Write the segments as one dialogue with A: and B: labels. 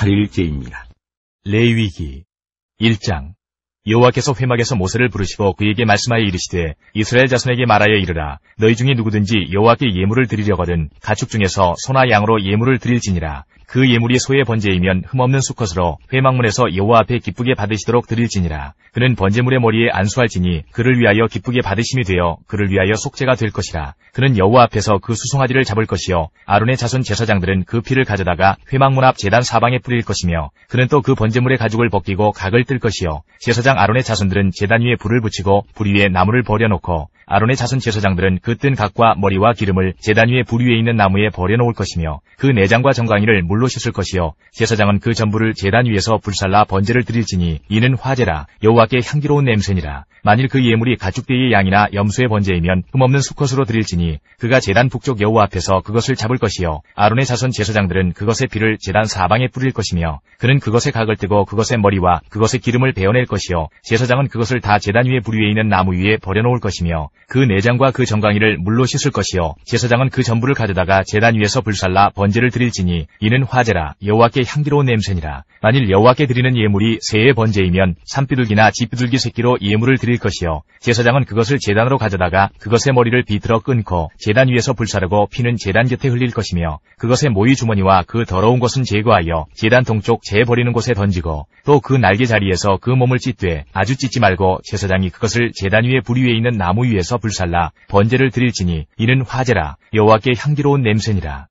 A: 8일째입니다.
B: 레위기 1장. 여호와께서 회막에서 모세를 부르시고 그에게 말씀하여 이르시되 이스라엘 자손에게 말하여 이르라. 너희 중에 누구든지 여호와께 예물을 드리려거든 가축 중에서 소나 양으로 예물을 드릴지니라. 그 예물이 소의 번제이면 흠없는 수컷으로 회막문에서 여호와 앞에 기쁘게 받으시도록 드릴지니라. 그는 번제물의 머리에 안수할지니 그를 위하여 기쁘게 받으심이 되어 그를 위하여 속죄가 될 것이라. 그는 여호와 앞에서 그 수송아지를 잡을 것이요 아론의 자손 제사장들은 그 피를 가져다가 회막문 앞 제단 사방에 뿌릴 것이며 그는 또 그 번제물의 가죽을 벗기고 각을 뜰 것이요 제사장 아론의 자손들은 제단 위에 불을 붙이고 불 위에 나무를 버려놓고 아론의 자손 제사장들은 그 뜬 각과 머리와 기름을 제단 위에 불 위에 있는 나무에 버려놓을 것이며 그 내장과 정강이를 물로 씻을 것이요 제사장은 그 전부를 제단 위에서 불살라 번제를 드릴지니 이는 화제라. 여호와께 향기로운 냄새니라. 만일 그 예물이 가축대의 양이나 염소의 번제이면 흠없는 수컷으로 드릴지니 그가 제단 북쪽 여호와 앞에서 그것을 잡을 것이요 아론의 자손 제사장들은 그것의 피를 제단 사방에 뿌릴 것이며 그는 그것의 각을 뜨고 그것의 머리와 그것의 기름을 베어낼 것이요 제사장은 그것을 다 제단 위에 불 위에 있는 나무 위에 버려놓을 것이며 그 내장과 그 정강이를 물로 씻을 것이요 제사장은 그 전부를 가져다가 제단 위에서 불살라 번제를 드릴지니 이는 화제라. 여호와께 향기로운 냄새니라. 만일 여호와께 드리는 예물이 새의 번제이면 산비둘기나 쥐비둘기 새끼로 예물을 드릴 것이요 제사장은 그것을 제단으로 가져다가 그것의 머리를 비틀어 끊고 제단 위에서 불사르고 피는 제단 곁에 흘릴 것이며 그것의 모이 주머니와 그 더러운 것은 제거하여 제단 동쪽 재 버리는 곳에 던지고 또 그 날개 자리에서 그 몸을 찢되 아주 찢지 말고 제사장이 그것을 제단 위에 불 위에 있는 나무 위에서 불살라 번제를 드릴지니 이는 화제라. 여호와께 향기로운 냄새니라.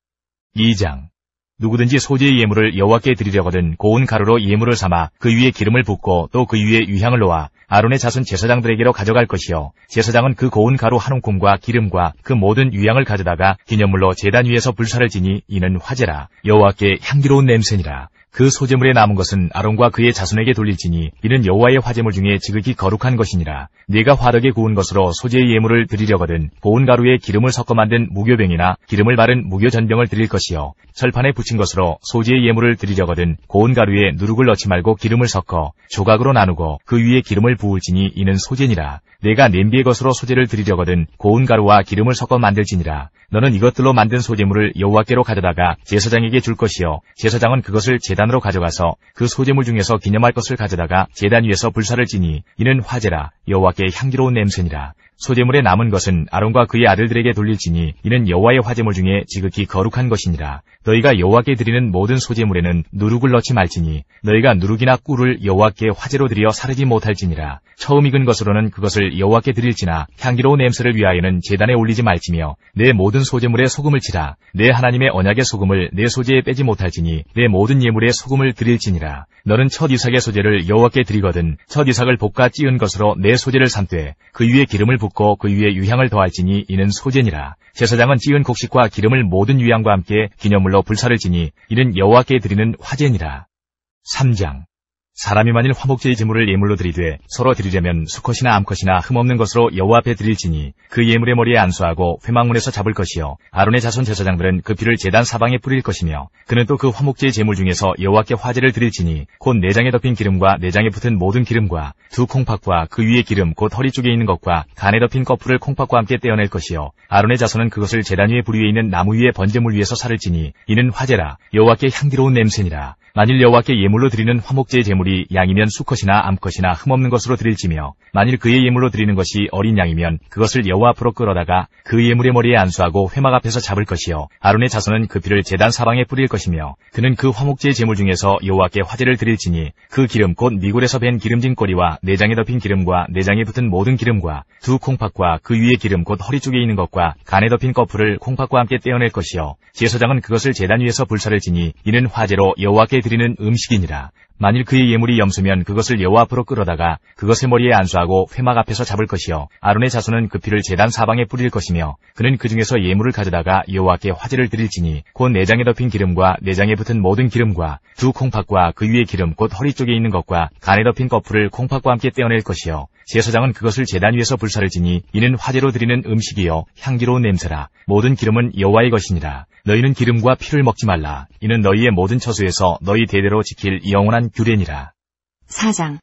B: 2장. 누구든지 소재의 예물을 여호와께 드리려거든 고운 가루로 예물을 삼아 그 위에 기름을 붓고 또 그 위에 유향을 놓아 아론의 자손 제사장들에게로 가져갈 것이요 제사장은 그 고운 가루 한 움큼과 기름과 그 모든 유향을 가져다가 기념물로 제단 위에서 불사를 지니 이는 화제라. 여호와께 향기로운 냄새니라. 그 소재물에 남은 것은 아론과 그의 자손에게 돌릴지니 이는 여호와의 화제물 중에 지극히 거룩한 것이니라. 네가 화덕에 구운 것으로 소재의 예물을 드리려거든 고운 가루에 기름을 섞어 만든 무교병이나 기름을 바른 무교전병을 드릴 것이요 철판에 붙인 것으로 소재의 예물을 드리려거든 고운 가루에 누룩을 넣지 말고 기름을 섞어 조각으로 나누고 그 위에 기름을 부을지니 이는 소재니라. 내가 냄비의 것으로 소재를 드리려거든 고운 가루와 기름을 섞어 만들지니라. 너는 이것들로 만든 소재물을 여호와께로 가져다가 제사장에게 줄 것이요 제사장은 그것을 제단으로 가져가서 그 소재물 중에서 기념할 것을 가져다가 제단 위에서 불사를 지니 이는 화제라. 여호와께 향기로운 냄새니라. 소재물에 남은 것은 아론과 그의 아들들에게 돌릴지니 이는 여호와의 화제물 중에 지극히 거룩한 것이니라. 너희가 여호와께 드리는 모든 소재물에는 누룩을 넣지 말지니 너희가 누룩이나 꿀을 여호와께 화제로 드려 사르지 못할지니라. 처음 익은 것으로는 그것을 여호와께 드릴지나 향기로운 냄새를 위하여는 제단에 올리지 말지며 내 모든 소재물에 소금을 치라. 내 하나님의 언약의 소금을 내 소재에 빼지 못할지니 내 모든 예물에 소금을 드릴지니라. 너는 첫 이삭의 소재를 여호와께 드리거든 첫 이삭을 볶아 찌은 것으로 내 소재를 삼되 그 위에 기름을 붓고 그 위에 유향을 더할지니 이는 소재니라. 제사장은 찌은 곡식과 기름을 모든 유향과 함께 기념물로 불사를 지니 이는 여호와께 드리는 화제니라. 3장. 사람이 만일 화목제의 제물을 예물로 드리되 서로 드리려면 수컷이나 암컷이나 흠없는 것으로 여호와 앞에 드릴지니 그 예물의 머리에 안수하고 회막문에서 잡을 것이요 아론의 자손 제사장들은 그 피를 제단 사방에 뿌릴 것이며 그는 또 그 화목제의 제물 중에서 여호와께 화제를 드릴지니 곧 내장에 덮인 기름과 내장에 붙은 모든 기름과 두 콩팥과 그 위에 기름 곧 허리 쪽에 있는 것과 간에 덮인 거풀을 콩팥과 함께 떼어낼 것이요 아론의 자손은 그것을 제단 위에 불 위에 있는 나무 위에 번제물 위에서 살을 지니 이는 화제라. 여호와께 향기로운 냄새니라. 만일 여호와께 예물로 드리는 화목제의 제물이 양이면 수컷이나 암컷이나 흠없는 것으로 드릴지며 만일 그의 예물로 드리는 것이 어린 양이면 그것을 여호와 앞으로 끌어다가 그 예물의 머리에 안수하고 회막 앞에서 잡을 것이요 아론의 자손은 그 피를 제단 사방에 뿌릴 것이며 그는 그 화목제의 제물 중에서 여호와께 화제를 드릴지니 그 기름 곧 미골에서 벤 기름진 꼬리와 내장에 덮인 기름과 내장에 붙은 모든 기름과 두 콩팥과 그 위에 기름 곧 허리 쪽에 있는 것과 간에 덮인 거풀을 콩팥과 함께 떼어낼 것이요 제사장은 그것을 제단 위에서 불사를 지니 이는 화제로 여호와께 드리는 음식이니라. 만일 그의 예물이 염소면 그것을 여호와 앞으로 끌어다가 그것의 머리에 안수하고 회막 앞에서 잡을 것이요 아론의 자손은 그 피를 제단 사방에 뿌릴 것이며 그는 그 중에서 예물을 가져다가 여호와께 화제를 드릴지니 곧 내장에 덮인 기름과 내장에 붙은 모든 기름과 두 콩팥과 그 위에 기름 곧 허리 쪽에 있는 것과 간에 덮인 거풀을 콩팥과 함께 떼어낼 것이요 제사장은 그것을 제단 위에서 불사를 지니 이는 화제로 드리는 음식이요 향기로운 냄새라. 모든 기름은 여호와의 것이니라. 너희는 기름과 피를 먹지 말라. 이는 너희의 모든 처소에서 너희 대대로 지킬 영원한 규례니라.
C: 4장.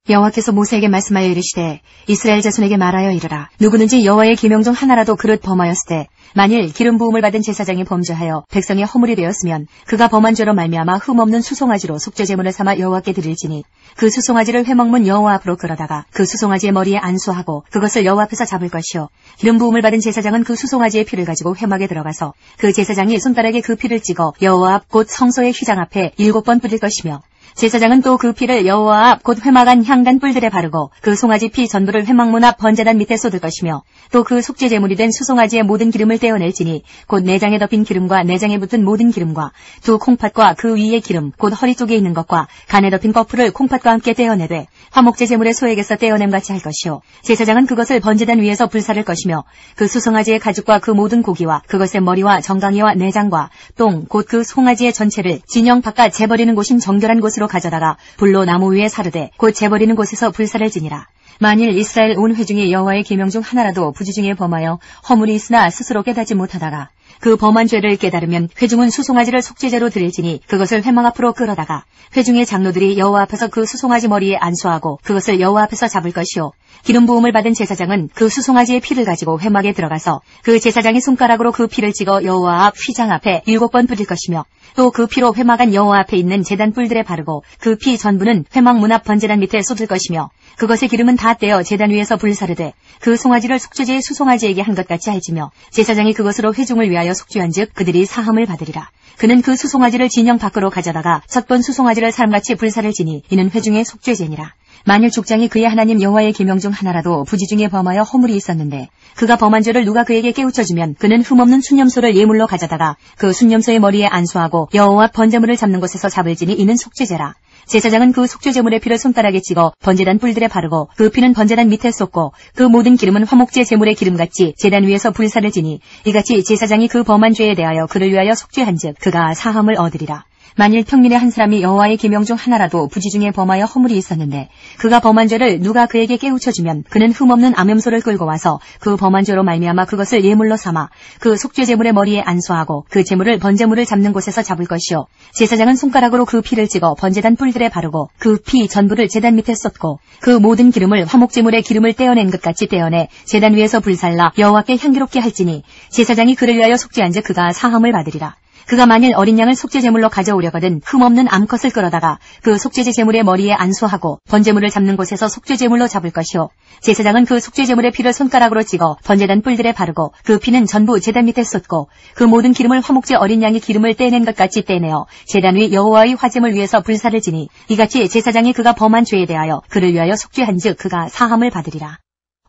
A: 여호와께서 모세에게 말씀하여 이르시되 이스라엘 자손에게 말하여 이르라. 누구든지 여호와의 계명 중 하나라도 그릇 범하였을 때 만일 기름 부음을 받은 제사장이 범죄하여 백성의 허물이 되었으면 그가 범한 죄로 말미암아 흠없는 수송아지로 속죄 제물을 삼아 여호와께 드릴지니 그 수송아지를 회막문 여호와 앞으로 끌어다가 그 수송아지의 머리에 안수하고 그것을 여호와 앞에서 잡을 것이요 기름 부음을 받은 제사장은 그 수송아지의 피를 가지고 회막에 들어가서 그 제사장이 손가락에 그 피를 찍어 여호와 앞 곧 성소의 휘장 앞에 7번 뿌릴 것이며 제사장은 또 그 피를 여호와 앞 곧 회막 안 향단 뿔들에 바르고 그 송아지 피 전부를 회막문 앞 번제단 밑에 쏟을 것이며 또 그 속죄 제물이 된 수송아지의 모든 기름을 떼어낼지니 곧 내장에 덮인 기름과 내장에 붙은 모든 기름과 두 콩팥과 그 위의 기름 곧 허리 쪽에 있는 것과 간에 덮인 거풀을 콩팥과 함께 떼어내되 화목제 제물의 소액에서 떼어냄같이 할 것이요 제사장은 그것을 번제단 위에서 불사를 것이며 그 수송아지의 가죽과 그 모든 고기와 그것의 머리와 정강이와 내장과 똥 곧 그 송아지의 전체를 진영 바깥 재버리는 곳인 정결한 곳으로 가져다가 불로 나무 위에 사르되 곧 재버리는 곳에서 불사를 지니라. 만일 이스라엘 온 회중이 여호와의 계명 중 하나라도 부지 중에 범하여 허물이 있으나 스스로 깨닫지 못하다가 그 범한 죄를 깨달으면 회중은 수송아지를 속죄제로 드릴지니 그것을 회막 앞으로 끌어다가 회중의 장로들이 여호와 앞에서 그 수송아지 머리에 안수하고 그것을 여호와 앞에서 잡을 것이요 기름 부음을 받은 제사장은 그 수송아지의 피를 가지고 회막에 들어가서 그 제사장이 손가락으로 그 피를 찍어 여호와 앞 휘장 앞에 7번 뿌릴 것이며 또 그 피로 회막 안 여호와 앞에 있는 제단 뿔들에 바르고 그 피 전부는 회막 문 앞 번제단 밑에 쏟을 것이며 그것의 기름은 다 떼어 제단 위에서 불사르되 그 송아지를 속죄제의 수송아지에게 한 것 같이 할지며 제사장이 그것으로 회중을 위하여 속죄한즉 그들이 사함을 받으리라. 그는 그 수송아지를 진영 밖으로 가져다가 첫 번 수송아지를 사람같이 불사를 지니 이는 회중의 속죄제니라. 만일 족장이 그의 하나님 여호와의 계명 중 하나라도 부지 중에 범하여 허물이 있었는데 그가 범한 죄를 누가 그에게 깨우쳐주면 그는 흠없는 순념소를 예물로 가져다가 그 순념소의 머리에 안수하고 여호와 번제물을 잡는 곳에서 잡을지니 이는 속죄제라. 제사장은 그 속죄제물의 피를 손가락에 찍어 번제단 뿔들에 바르고 그 피는 번제단 밑에 쏟고 그 모든 기름은 화목제 제물의 기름같이 제단 위에서 불사를 지니 이같이 제사장이 그 범한 죄에 대하여 그를 위하여 속죄한즉 그가 사함을 얻으리라. 만일 평민의 한 사람이 여호와의 계명 중 하나라도 부지 중에 범하여 허물이 있었는데 그가 범한 죄를 누가 그에게 깨우쳐주면 그는 흠없는 암염소를 끌고 와서 그 범한 죄로 말미암아 그것을 예물로 삼아 그 속죄 제물의 머리에 안수하고 그 제물을 번제물을 잡는 곳에서 잡을 것이요 제사장은 손가락으로 그 피를 찍어 번제단 뿔들에 바르고 그 피 전부를 제단 밑에 쏟고 그 모든 기름을 화목제물의 기름을 떼어낸 것 같이 떼어내 제단 위에서 불살라 여호와께 향기롭게 할지니 제사장이 그를 위하여 속죄한즉 그가 사함을 받으리라. 그가 만일 어린 양을 속죄 제물로 가져오려거든 흠없는 암컷을 끌어다가 그 속죄제 제물의 머리에 안수하고 번제물을 잡는 곳에서 속죄 제물로 잡을 것이요 제사장은 그 속죄 제물의 피를 손가락으로 찍어 번제단 뿔들에 바르고 그 피는 전부 제단 밑에 쏟고 그 모든 기름을 화목제 어린 양의 기름을 떼낸 것 같이 떼내어 제단 위 여호와의 화제물 위에서 불사를 지니 이같이 제사장이 그가 범한 죄에 대하여 그를 위하여 속죄한즉 그가 사함을 받으리라.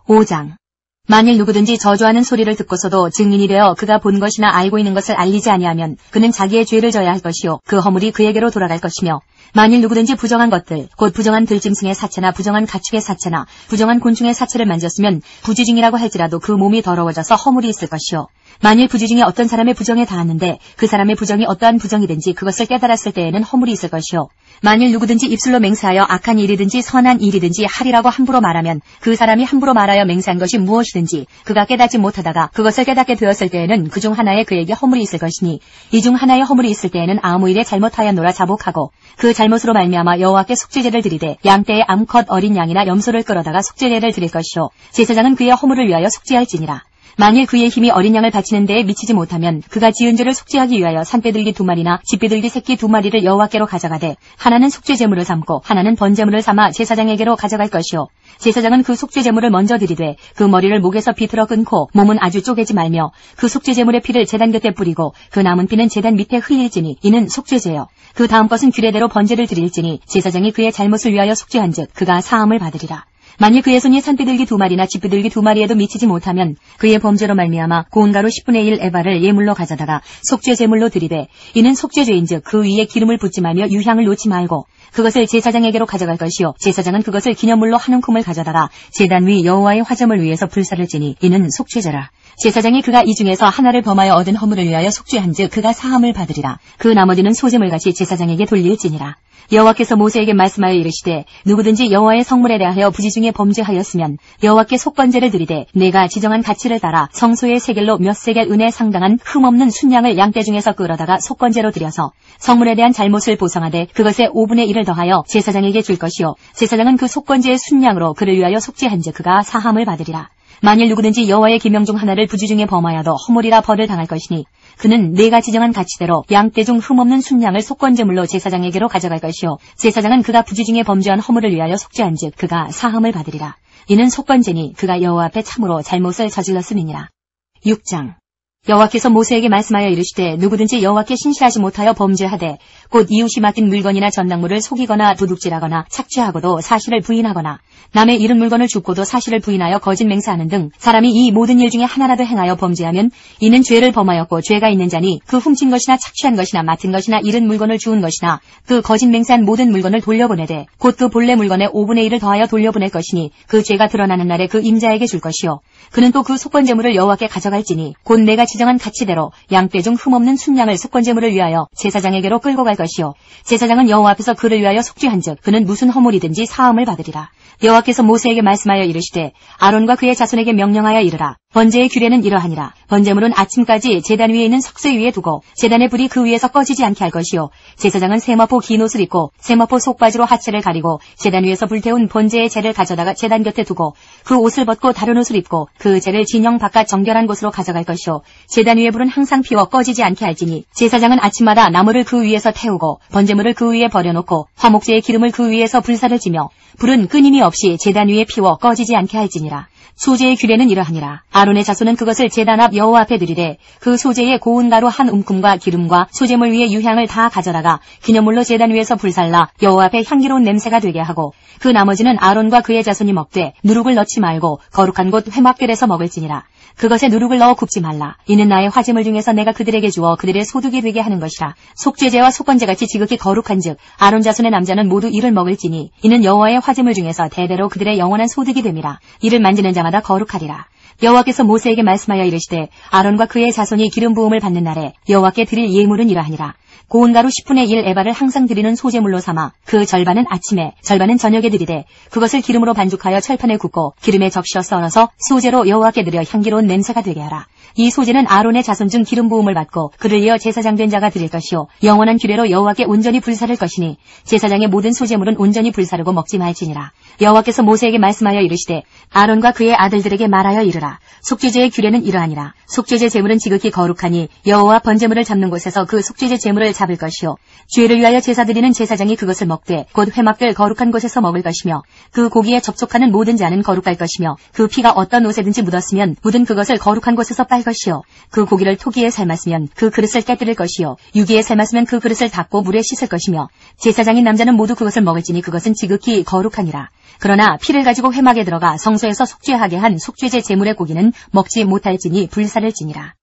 A: 5장 만일 누구든지 저주하는 소리를 듣고서도 증인이 되어 그가 본 것이나 알고 있는 것을 알리지 아니하면 그는 자기의 죄를 져야 할 것이요 그 허물이 그에게로 돌아갈 것이며 만일 누구든지 부정한 것들 곧 부정한 들짐승의 사체나 부정한 가축의 사체나 부정한 곤충의 사체를 만졌으면 부지 중이라고 할지라도 그 몸이 더러워져서 허물이 있을 것이요 만일 부지 중에 어떤 사람의 부정에 닿았는데 그 사람의 부정이 어떠한 부정이든지 그것을 깨달았을 때에는 허물이 있을 것이요 만일 누구든지 입술로 맹세하여 악한 일이든지 선한 일이든지 하리라고 함부로 말하면 그 사람이 함부로 말하여 맹세한 것이 무엇이든지 그가 깨닫지 못하다가 그것을 깨닫게 되었을 때에는 그 중 하나에 그에게 허물이 있을 것이니 이 중 하나의 허물이 있을 때에는 아무 일에 잘못하였노라 자복하고 그 잘못으로 말미암아 여호와께 속죄제를 드리되 양떼의 암컷 어린 양이나 염소를 끌어다가 속죄제를 드릴 것이요 제사장은 그의 허물을 위하여 속죄할지니라. 만일 그의 힘이 어린 양을 바치는 데에 미치지 못하면 그가 지은 죄를 속죄하기 위하여 산빼들기 2마리나 쥐빼들기 새끼 2마리를 여호와께로 가져가되 하나는 속죄제물을 삼고 하나는 번제물을 삼아 제사장에게로 가져갈 것이요 제사장은 그 속죄제물을 먼저 드리되 그 머리를 목에서 비틀어 끊고 몸은 아주 쪼개지 말며 그 속죄제물의 피를 제단 곁에 뿌리고 그 남은 피는 제단 밑에 흘릴지니 이는 속죄제요 그 다음 것은 규례대로 번제를 드릴지니 제사장이 그의 잘못을 위하여 속죄한즉 그가 사함을 받으리라. 만일 그의 손이 산비둘기 2마리나 쥐비둘기 2마리에도 미치지 못하면 그의 범죄로 말미암아 고운 가루 10분의 1 에바를 예물로 가져다가 속죄 제물로 드리되 이는 속죄죄인즉 그 위에 기름을 붓지 말며 유향을 놓지 말고 그것을 제사장에게로 가져갈 것이요 제사장은 그것을 기념물로 한 움큼을 가져다가 제단 위 여호와의 화점을 위해서 불사를 지니 이는 속죄제라. 제사장이 그가 이 중에서 하나를 범하여 얻은 허물을 위하여 속죄한즉 그가 사함을 받으리라. 그 나머지는 소제물같이 제사장에게 돌릴지니라. 여호와께서 모세에게 말씀하여 이르시되 누구든지 여호와의 성물에 대하여 부지 중에 범죄하였으면 여호와께 속건제를 드리되 내가 지정한 가치를 따라 성소의 세겔로 몇 세겔 은에 상당한 흠없는 순양을 양떼 중에서 끌어다가 속건제로 드려서 성물에 대한 잘못을 보상하되 그것에 5분의 1을 더하여 제사장에게 줄 것이요 제사장은 그 속건제의 순양으로 그를 위하여 속죄한즉 그가 사함을 받으리라. 만일 누구든지 여호와의 계명 중 하나를 부지 중에 범하여도 허물이라 벌을 당할 것이니 그는 내가 지정한 가치대로 양떼 중 흠없는 순양을 속건제물로 제사장에게로 가져갈 것이요 제사장은 그가 부지 중에 범죄한 허물을 위하여 속죄한즉 그가 사함을 받으리라. 이는 속건제니 그가 여호와 앞에 참으로 잘못을 저질렀음이니라. 6장 여호와께서 모세에게 말씀하여 이르시되 누구든지 여호와께 신실하지 못하여 범죄하되 곧 이웃이 맡긴 물건이나 전당물을 속이거나 도둑질하거나 착취하고도 사실을 부인하거나 남의 잃은 물건을 줍고도 사실을 부인하여 거짓 맹세하는 등 사람이 이 모든 일 중에 하나라도 행하여 범죄하면 이는 죄를 범하였고 죄가 있는 자니 그 훔친 것이나 착취한 것이나 맡은 것이나 잃은 물건을 주운 것이나 그 거짓 맹세한 모든 물건을 돌려보내되 곧 그 본래 물건의 5분의 1을 더하여 돌려보낼 것이니 그 죄가 드러나는 날에 그 임자에게 줄 것이요 그는 또 그 속건제물을 여호와께 가져갈지니 곧 내가 지정한 가치대로 양떼 중 흠없는 순양을 속건제물을 위하여 제사장에게로 끌고 갈 것이요 제사장은 여호와 앞에서 그를 위하여 속죄한즉 그는 무슨 허물이든지 사함을 받으리라. 여호와께서 모세에게 말씀하여 이르시되 아론과 그의 자손에게 명령하여 이르라. 번제의 규례는 이러하니라. 번제물은 아침까지 제단 위에 있는 석쇠 위에 두고 제단의 불이 그 위에서 꺼지지 않게 할 것이요 제사장은 세마포 긴 옷을 입고 세마포 속바지로 하체를 가리고 제단 위에서 불태운 번제의 재를 가져다가 제단 곁에 두고 그 옷을 벗고 다른 옷을 입고 그 재를 진영 바깥 정결한 곳으로 가져갈 것이요 제단 위에 불은 항상 피워 꺼지지 않게 할지니 제사장은 아침마다 나무를 그 위에서 태우고 번제물을 그 위에 버려놓고 화목제의 기름을 그 위에서 불사를 지며 불은 끊임이 없이 제단 위에 피워 꺼지지 않게 할지니라. 소제의 규례는 이러하니라. 아론의 자손은 그것을 제단 앞 여호와 앞에 드리되 그 소제의 고운 가루 한 움큼과 기름과 소제물 위에 유향을 다 가져다가 기념물로 제단 위에서 불살라 여호와 앞에 향기로운 냄새가 되게 하고 그 나머지는 아론과 그의 자손이 먹되 누룩을 넣지 말고 거룩한 곳 회막들에서 먹을지니라. 그것에 누룩을 넣어 굽지 말라. 이는 나의 화제물 중에서 내가 그들에게 주어 그들의 소득이 되게 하는 것이라. 속죄제와 속건제같이 지극히 거룩한즉 아론 자손의 남자는 모두 이를 먹을지니 이는 여호와의 화제물 중에서 대대로 그들의 영원한 소득이 됨이라. 이를 만지는 자마다 거룩하리라. 여호와께서 모세에게 말씀하여 이르시되 아론과 그의 자손이 기름 부음을 받는 날에 여호와께 드릴 예물은 이러하니라. 고운 가루 10분의 1 에바를 항상 드리는 소제물로 삼아 그 절반은 아침에 절반은 저녁에 드리되 그것을 기름으로 반죽하여 철판에 굽고 기름에 적셔 썰어서 소제로 여호와께 드려 향기로운 냄새가 되게 하라. 이 소제는 아론의 자손 중 기름 부음을 받고 그를 이어 제사장 된 자가 드릴 것이요 영원한 규례로 여호와께 온전히 불사를 것이니 제사장의 모든 소제물은 온전히 불사르고 먹지 말지니라. 여호와께서 모세에게 말씀하여 이르시되 아론과 그의 아들들에게 말하여 이르라. 속죄제의 규례는 이러하니라. 속죄제 제물은 지극히 거룩하니 여호와 번제물을 잡는 곳에서 그 속죄제 제물을 잡을 것이요 죄를 위하여 제사 드리는 제사장이 그것을 먹되 곧 회막들 거룩한 곳에서 먹을 것이며 그 고기에 접촉하는 모든 자는 거룩할 것이며 그 피가 어떤 옷에든지 묻었으면 묻은 그것을 거룩한 곳에서 빨 것이요 그 고기를 토기에 삶았으면 그 그릇을 깨뜨릴 것이요 유기에 삶았으면 그 그릇을 닦고 물에 씻을 것이며 제사장인 남자는 모두 그것을 먹을지니 그것은 지극히 거룩하니라. 그러나 피를 가지고 회막에 들어가 성소에서 속죄하게 한 속죄제 제물의 고기는 먹지 못할지니 불사를지니라.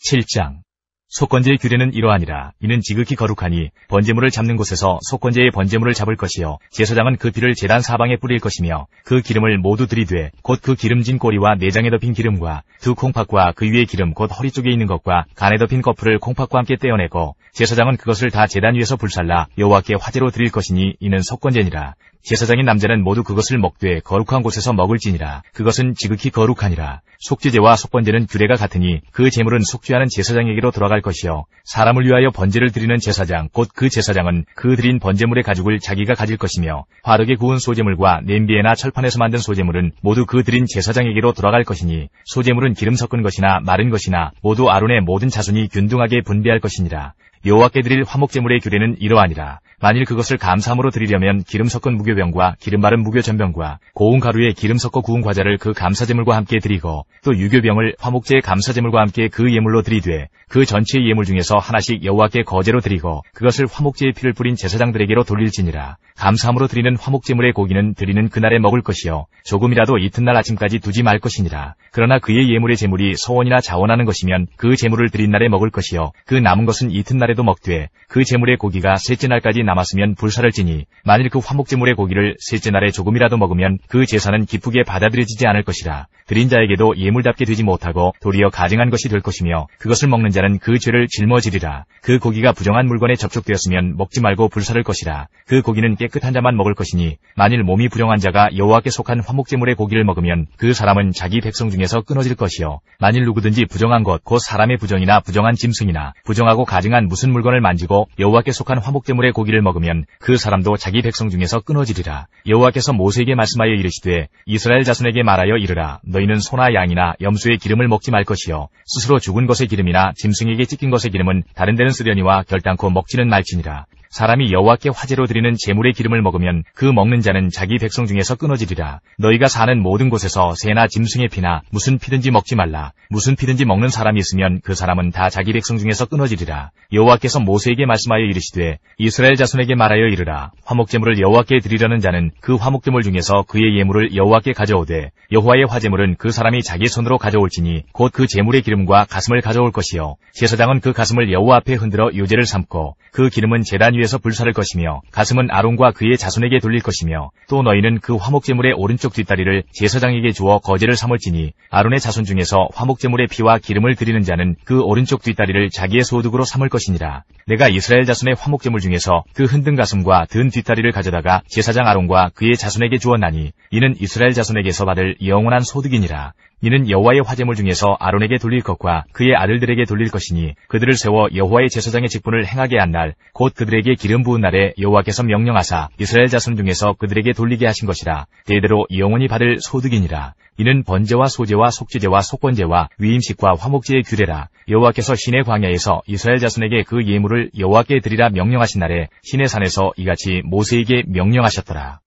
B: 7장 속건제의 규례는 이러하니라. 이는 지극히 거룩하니 번제물을 잡는 곳에서 속건제의 번제물을 잡을 것이요 제사장은 그 피를 제단 사방에 뿌릴 것이며 그 기름을 모두 들이되 곧 그 기름진 꼬리와 내장에 덮인 기름과 두 콩팥과 그 위에 기름 곧 허리 쪽에 있는 것과 간에 덮인 거풀을 콩팥과 함께 떼어내고 제사장은 그것을 다 제단 위에서 불살라 여호와께 화제로 드릴 것이니 이는 속건제니라. 제사장인 남자는 모두 그것을 먹되 거룩한 곳에서 먹을지니라. 그것은 지극히 거룩하니라. 속죄제와 속건제는 규례가 같으니 그 제물은 속죄하는 제사장에게로 돌아갈 것이요 사람을 위하여 번제를 드리는 제사장 곧 그 제사장은 그 드린 번제물의 가죽을 자기가 가질 것이며 화르게 구운 소제물과 냄비에나 철판에서 만든 소제물은 모두 그 드린 제사장에게로 돌아갈 것이니 소제물은 기름 섞은 것이나 마른 것이나 모두 아론의 모든 자손이 균등하게 분배할 것이니라. 여호와께 드릴 화목제물의 규례는 이러하니라. 만일 그것을 감사함으로 드리려면 기름 섞은 무교병과 기름 바른 무교전병과 고운 가루에 기름 섞어 구운 과자를 그 감사제물과 함께 드리고 또 유교병을 화목제의 감사제물과 함께 그 예물로 드리되 그 전체의 예물 중에서 하나씩 여호와께 거제로 드리고 그것을 화목제의 피를 뿌린 제사장들에게로 돌릴지니라. 감사함으로 드리는 화목제물의 고기는 드리는 그날에 먹을 것이요 조금이라도 이튿날 아침까지 두지 말 것이니라. 그러나 그의 예물의 제물이 서원이나 자원하는 것이면 그 제물을 드린 날에 먹을 것이요 그 남은 것은 이튿날에도 먹되 그 제물의 고기가 셋째 날까지 남았으면 불사를 지니 만일 그 화목제물의 고기를 셋째 날에 조금이라도 먹으면 그 제사는 기쁘게 받아들여지지 않을 것이라. 드린 자에게도 예물답게 되지 못하고 도리어 가증한 것이 될 것이며 그것을 먹는 자는 그 죄를 짊어지리라. 그 고기가 부정한 물건에 접촉되었으면 먹지 말고 불사를 것이라. 그 고기는 깨끗한 자만 먹을 것이니 만일 몸이 부정한 자가 여호와께 속한 화목제물의 고기를 먹으면 그 사람은 자기 백성 중에서 끊어질 것이요. 만일 누구든지 부정한 것 곧 사람의 부정이나 부정한 짐승이나 부정하고 가증한 무슨 물건을 만지고 여호와께 속한 화목제물의 고기를 먹으면 그 사람도 자기 백성 중에서 끊어지리라. 여호와께서 모세에게 말씀하여 이르시되 이스라엘 자손에게 말하여 이르라. 너희는 소나 양이나 염소의 기름을 먹지 말 것이요 스스로 죽은 것의 기름이나 짐승에게 찢긴 것의 기름은 다른 데는 쓰려니와 결단코 먹지는 말지니라. 사람이 여호와께 화제로 드리는 제물의 기름을 먹으면 그 먹는 자는 자기 백성 중에서 끊어지리라. 너희가 사는 모든 곳에서 새나 짐승의 피나 무슨 피든지 먹지 말라. 무슨 피든지 먹는 사람이 있으면 그 사람은 다 자기 백성 중에서 끊어지리라. 여호와께서 모세에게 말씀하여 이르시되 이스라엘 자손에게 말하여 이르라. 화목제물을 여호와께 드리려는 자는 그 화목제물 중에서 그의 예물을 여호와께 가져오되 여호와의 화제물은 그 사람이 자기 손으로 가져올지니 곧 그 제물의 기름과 가슴을 가져올 것이요 제사장은 그 가슴을 여호와 앞에 흔들어 요제를 삼고 그 기름은 제단 위에서 불사를 것이며 가슴은 아론과 그의 자손에게 돌릴 것이며 또 너희는 그 화목제물의 오른쪽 뒷다리를 제사장에게 주어 거제를 삼을지니 아론의 자손 중에서 화목제물의 피와 기름을 드리는 자는 그 오른쪽 뒷다리를 자기의 소득으로 삼을 것이니라. 내가 이스라엘 자손의 화목제물 중에서 그 흔든 가슴과 든 뒷다리를 가져다가 제사장 아론과 그의 자손에게 주었나니 이는 이스라엘 자손에게서 받을 영원한 소득이니라. 이는 여호와의 화제물 중에서 아론에게 돌릴 것과 그의 아들들에게 돌릴 것이니 그들을 세워 여호와의 제사장의 직분을 행하게 한 날 곧 그들에게 기름 부은 날에 여호와께서 명령하사 이스라엘 자손 중에서 그들에게 돌리게 하신 것이라. 대대로 영원히 받을 소득이니라. 이는 번제와 소제와 속죄제와 속건제와 위임식과 화목제의 규례라. 여호와께서 시내 광야에서 이스라엘 자손에게 그 예물을 여호와께 드리라 명령하신 날에 시내 산에서 이같이 모세에게 명령하셨더라.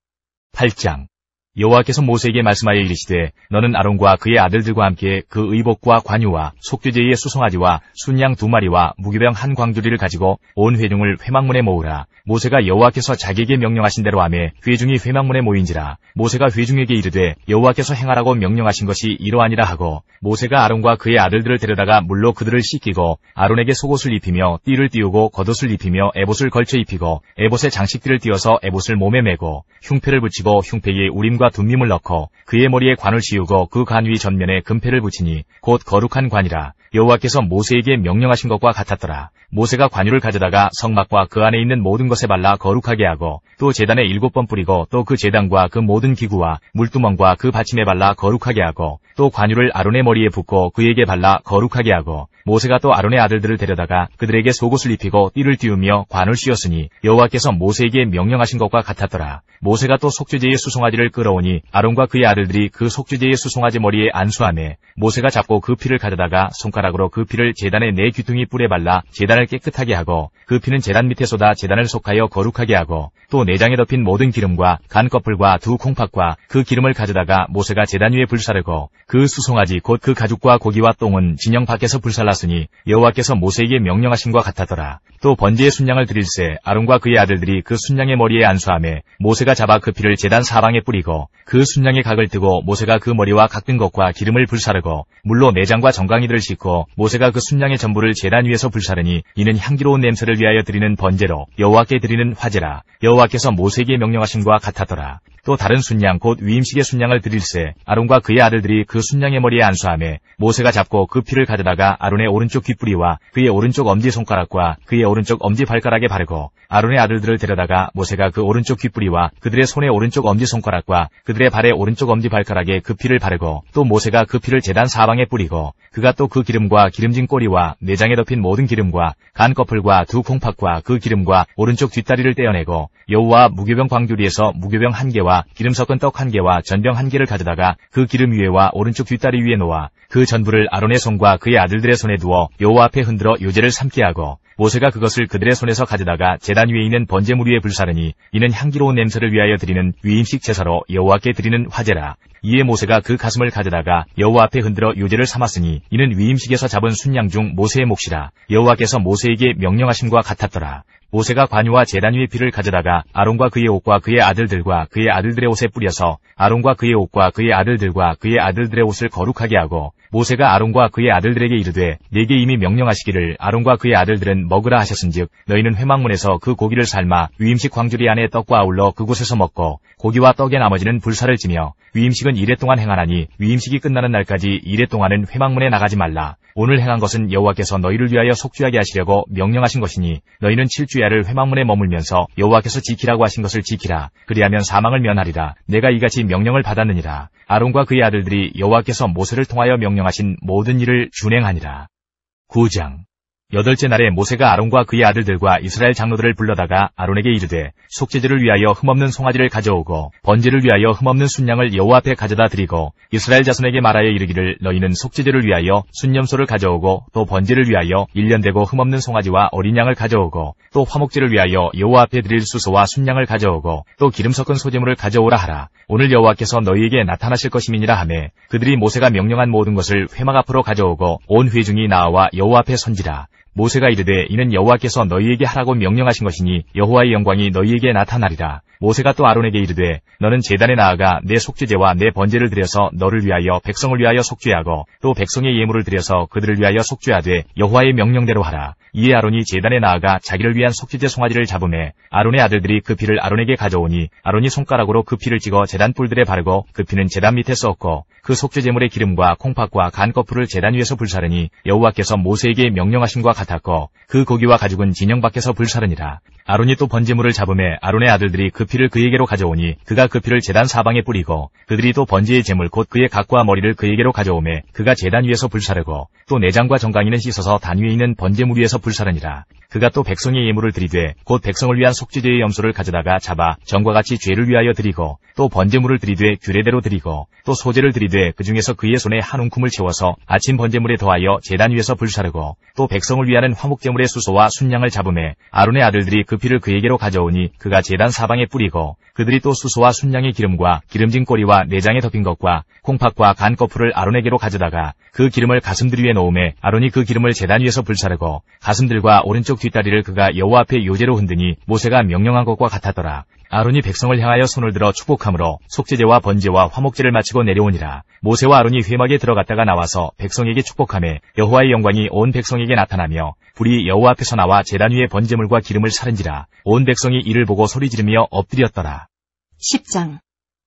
B: 8장 여호와께서 모세에게 말씀하여 이르시되 너는 아론과 그의 아들들과 함께 그 의복과 관유와 속죄제의 수송아지와 순양 2마리와 무교병 한 광주리를 가지고 온 회중을 회막문에 모으라. 모세가 여호와께서 자기에게 명령하신 대로 하매 회중이 회막문에 모인지라. 모세가 회중에게 이르되 여호와께서 행하라고 명령하신 것이 이러하니라 하고 모세가 아론과 그의 아들들을 데려다가 물로 그들을 씻기고 아론에게 속옷을 입히며 띠를 띄우고 겉옷을 입히며 에봇을 걸쳐 입히고 에봇에 장식띠를 띄어서 에봇을 몸에 메고 흉패를 붙이고 흉패에 우림과 둠밈을 넣고 그의 머리에 관을 씌우고 그 관 위 전면에 금패를 붙이니 곧 거룩한 관이라. 여호와께서 모세에게 명령하신 것과 같았더라. 모세가 관유를 가져다가 성막과 그 안에 있는 모든 것에 발라 거룩하게 하고 또 제단에 7번 뿌리고 또 그 제단과 그 모든 기구와 물두멍과 그 받침에 발라 거룩하게 하고 또 관유를 아론의 머리에 붓고 그에게 발라 거룩하게 하고 모세가 또 아론의 아들들을 데려다가 그들에게 속옷을 입히고 띠를 띄우며 관을 씌웠으니 여호와께서 모세에게 명령하신 것과 같았더라. 모세가 또 속죄제의 수송아지를 끌어오니 아론과 그의 아들들이 그 속죄제의 수송아지 머리에 안수하매 모세가 잡고 그 피를 가져다가 손가락으로 그 피를 제단의 4귀퉁이 뿔에 발라 제단을 깨끗하게 하고 그 피는 제단 밑에 쏟아 제단을 속하여 거룩하게 하고 또 내장에 덮인 모든 기름과 간 껍질과 2 콩팥과 그 기름을 가져다가 모세가 제단 위에 불사르고 그 수송아지 곧 그 가죽과 고기와 똥은 진영 밖에서 불살랐으니 여호와께서 모세에게 명령하신과 같았더라. 또 번제의 순양을 드릴새 아론과 그의 아들들이 그 순양의 머리에 안수하매 모세가 잡아 그 피를 제단 사방에 뿌리고 그 순양의 각을 뜨고 모세가 그 머리와 각든 것과 기름을 불사르고 물로 내장과 정강이들을 씻고 모세가 그 순양의 전부를 제단 위에서 불사르니 이는 향기로운 냄새를 위하여 드리는 번제로 여호와께 드리는 화제라. 여호와께서 모세에게 명령하신과 같았더라. 또 다른 순양 곧 위임식의 순양을 드릴새 아론과 그의 아들들이 그 순양의 머리에 안수하매 모세가 잡고 그 피를 가져다가 아론의 오른쪽 귓뿌리와 그의 오른쪽 엄지손가락과 그의 오른쪽 엄지발가락에 바르고 아론의 아들들을 데려다가 모세가 그 오른쪽 귓뿌리와 그들의 손의 오른쪽 엄지손가락과 그들의 발의 오른쪽 엄지발가락에 그 피를 바르고 또 모세가 그 피를 제단 사방에 뿌리고 그가 또 그 기름과 기름진 꼬리와 내장에 덮인 모든 기름과 간 껍질과 2 콩팥과 그 기름과 오른쪽 뒷다리를 떼어내고 여호와 무교병 광주리에서 무교병 1개와 기름 섞은 떡 1개와 전병 1개를 가져다가 그 기름 위에와 오른쪽 뒷다리 위에 놓아 그 전부를 아론의 손과 그의 아들들의 손에 두어 여호와 앞에 흔들어 요제를 삼게 하고 모세가 그것을 그들의 손에서 가져다가 제단 위에 있는 번제물 위에 불사르니 이는 향기로운 냄새를 위하여 드리는 위임식 제사로 여호와께 드리는 화제라. 이에 모세가 그 가슴을 가져다가 여호와 앞에 흔들어 요제를 삼았으니 이는 위임식에서 잡은 순양 중 모세의 몫이라. 여호와께서 모세에게 명령하심과 같았더라. 모세가 관유와 제단 위의 피를 가져다가 아론과 그의 옷과 그의 아들들과 그의 아들들의 옷에 뿌려서 아론과 그의 옷과 그의 아들들과 그의 아들들의 옷을 거룩하게 하고 모세가 아론과 그의 아들들에게 이르되 네게 이미 명령하시기를 아론과 그의 아들들은 먹으라 하셨은즉 너희는 회막문에서 그 고기를 삶아 위임식 광주리 안에 떡과 아울러 그곳에서 먹고 고기와 떡의 나머지는 불사를 지며 위임식은 이레 동안 행하나니 위임식이 끝나는 날까지 이레 동안은 회막문에 나가지 말라. 오늘 행한 것은 여호와께서 너희를 위하여 속죄하게 하시려고 명령하신 것이니 너희는 7주야를 회막문에 머물면서 여호와께서 지키라고 하신 것을 지키라. 그리하면 사망을 면하리라. 내가 이같이 명령을 받았느니라. 아론과 그의 아들들이 여호와께서 모세를 통하여 명령하신 모든 일을 준행하니라. 9장. 8째 날에 모세가 아론과 그의 아들들과 이스라엘 장로들을 불러다가 아론에게 이르되 속죄제를 위하여 흠없는 송아지를 가져오고 번제를 위하여 흠없는 순양을 여호와 앞에 가져다 드리고 이스라엘 자손에게 말하여 이르기를 너희는 속죄제를 위하여 순염소를 가져오고 또 번제를 위하여 1년 되고 흠없는 송아지와 어린 양을 가져오고 또 화목제를 위하여 여호와 앞에 드릴 수소와 순양을 가져오고 또 기름 섞은 소제물을 가져오라 하라. 오늘 여호와께서 너희에게 나타나실 것임이니라 하매 그들이 모세가 명령한 모든 것을 회막 앞으로 가져오고 온 회중이 나와 여호와 앞에 선지라. 모세가 이르되 이는 여호와께서 너희에게 하라고 명령하신 것이니 여호와의 영광이 너희에게 나타나리라. 모세가 또 아론에게 이르되 너는 제단에 나아가 내 속죄제와 내 번제를 드려서 너를 위하여 백성을 위하여 속죄하고 또 백성의 예물을 드려서 그들을 위하여 속죄하되 여호와의 명령대로 하라. 이에 아론이 제단에 나아가 자기를 위한 속죄제 송아지를 잡으매 아론의 아들들이 그 피를 아론에게 가져오니 아론이 손가락으로 그 피를 찍어 제단 뿔들에 바르고 그 피는 제단 밑에 쏟고 그 속죄제물의 기름과 콩팥과 간 거풀을 제단 위에서 불사르니 여호와께서 모세에게 명령하심과 같았고 그 고기와 가죽은 진영 밖에서 불사르니라. 아론이 또 번제물을 잡으매 아론의 아들들이 그 피를 그에게로 가져오니 그가 그 피를 제단 사방에 뿌리고 그들이 또 번제의 제물 곧 그의 각과 머리를 그에게로 가져오매 그가 제단 위에서 불사르고 또 내장과 정강이는 씻어서 단 위에 있는 번제물 위에서 불사르니라. 그가 또 백성의 예물을 드리되 곧 백성을 위한 속죄제의 염소를 가져다가 잡아 전과 같이 죄를 위하여 드리고 또 번제물을 드리되 규례대로 드리고 또 소제를 드리되 그 중에서 그의 손에 한 움큼을 채워서 아침 번제물에 더하여 제단 위에서 불사르고 또 백성을 위하는 화목제물의 수소와 순양을 잡으매 아론의 아들들이 그 피를 그에게로 가져오니 그가 제단 사방에 뿌리고 그들이 또 수소와 순양의 기름과 기름진 꼬리와 내장에 덮인 것과 콩팥과 간 거풀을 아론에게로 가져다가 그 기름을 가슴들 위에 놓으매 아론이 그 기름을 제단 위에서 불사르고 가슴들과 오른쪽 뒷다리를 그가 여호와 앞에 요제로 흔드니 모세가 명령한 것과 같았더라. 아론이 백성을 향하여 손을 들어 축복함으로 속죄제와 번제와 화목제를 마치고 내려오니라. 모세와 아론이 회막에 들어갔다가 나와서 백성에게 축복하매 여호와의 영광이 온 백성에게 나타나며 불이 여호와 앞에서 나와 제단 위에 번제물과 기름을 사른지라. 온 백성이 이를 보고 소리 지르며 엎드렸더라.
A: 10장.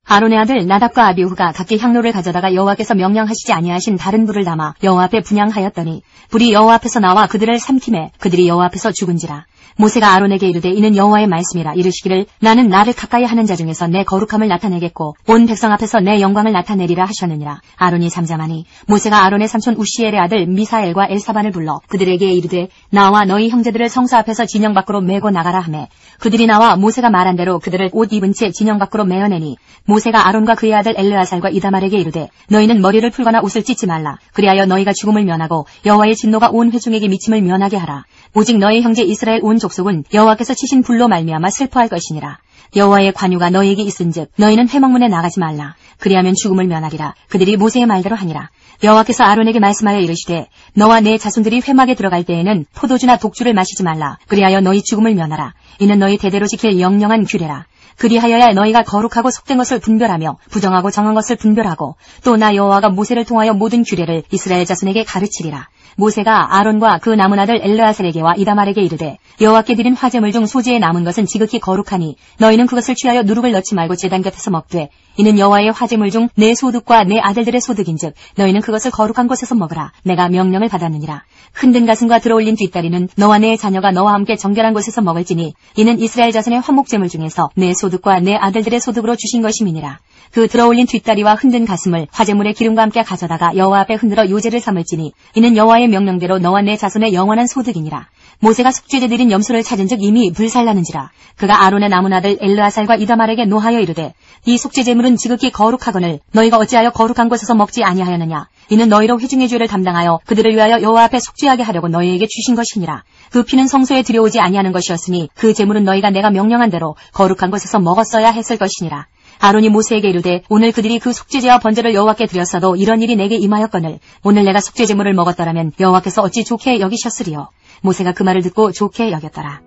A: 아론의 아들 나답과 아비후가 각기 향로를 가져다가 여호와께서 명령하시지 아니하신 다른 불을 담아 여호와 앞에 분향하였더니 불이 여호와 앞에서 나와 그들을 삼키매 그들이 여호와 앞에서 죽은지라. 모세가 아론에게 이르되 이는 여호와의 말씀이라. 이르시기를 나는 나를 가까이 하는 자 중에서 내 거룩함을 나타내겠고 온 백성 앞에서 내 영광을 나타내리라 하셨느니라. 아론이 잠잠하니 모세가 아론의 삼촌 우시엘의 아들 미사엘과 엘사반을 불러 그들에게 이르되 나와 너희 형제들을 성사 앞에서 진영 밖으로 메고 나가라 하매 그들이 나와 모세가 말한 대로 그들을 옷 입은 채 진영 밖으로 메어내니 모세가 아론과 그의 아들 엘르아살과 이다말에게 이르되 너희는 머리를 풀거나 옷을 찢지 말라. 그리하여 너희가 죽음을 면하고 여호와의 진노가 온 회중에게 미침을 면하게 하라. 오직 너희 형제 이스라엘 온 족속은 여호와께서 치신 불로 말미암아 슬퍼할 것이니라. 여호와의 관유가 너희에게 있은즉 너희는 회막문에 나가지 말라. 그리하면 죽음을 면하리라. 그들이 모세의 말대로 하니라. 여호와께서 아론에게 말씀하여 이르시되 너와 내 자손들이 회막에 들어갈 때에는 포도주나 독주를 마시지 말라. 그리하여 너희 죽음을 면하라. 이는 너희 대대로 지킬 영영한 규례라. 그리하여야 너희가 거룩하고 속된 것을 분별하며 부정하고 정한 것을 분별하고 또 나 여호와가 모세를 통하여 모든 규례를 이스라엘 자손에게 가르치리라. 모세가 아론과 그 남은 아들 엘르아살에게와 이다말에게 이르되 여호와께 드린 화제물 중 소재에 남은 것은 지극히 거룩하니 너희는 그것을 취하여 누룩을 넣지 말고 제단 곁에서 먹되 이는 여호와의 화제물 중 내 소득과 내 아들들의 소득인즉 너희는 그것을 거룩한 곳에서 먹으라. 내가 명령을 받았느니라. 흔든 가슴과 들어올린 뒷다리는 너와 내 자녀가 너와 함께 정결한 곳에서 먹을지니 이는 이스라엘 자손의 화목제물 중에서 내 소득과 내 아들들의 소득으로 주신 것임이니라. 그 들어올린 뒷다리와 흔든 가슴을 화제물의 기름과 함께 가져다가 여호와 앞에 흔들어 요제를 삼을지니 이는 여호와의 명령대로 너와 내 자손의 영원한 소득이니라. 모세가 속죄제 드린 염소를 찾은즉 이미 불살라는지라. 그가 아론의 남은 아들 엘르아살과 이다말에게 노하여 이르되 이 속죄제물은 지극히 거룩하거늘 너희가 어찌하여 거룩한 곳에서 먹지 아니하였느냐. 이는 너희로 회중의 죄를 담당하여 그들을 위하여 여호와 앞에 속죄하게 하려고 너희에게 주신 것이니라. 그 피는 성소에 들여오지 아니하는 것이었으니 그 제물은 너희가 내가 명령한 대로 거룩한 곳에서 먹었어야 했을 것이니라. 아론이 모세에게 이르되 오늘 그들이 그 속죄제와 번제를 여호와께 드렸어도 이런 일이 내게 임하였거늘 오늘 내가 속죄제물을 먹었더라면 여호와께서 어찌 좋게 여기셨으리요. 모세가 그 말을 듣고 좋게 여겼더라.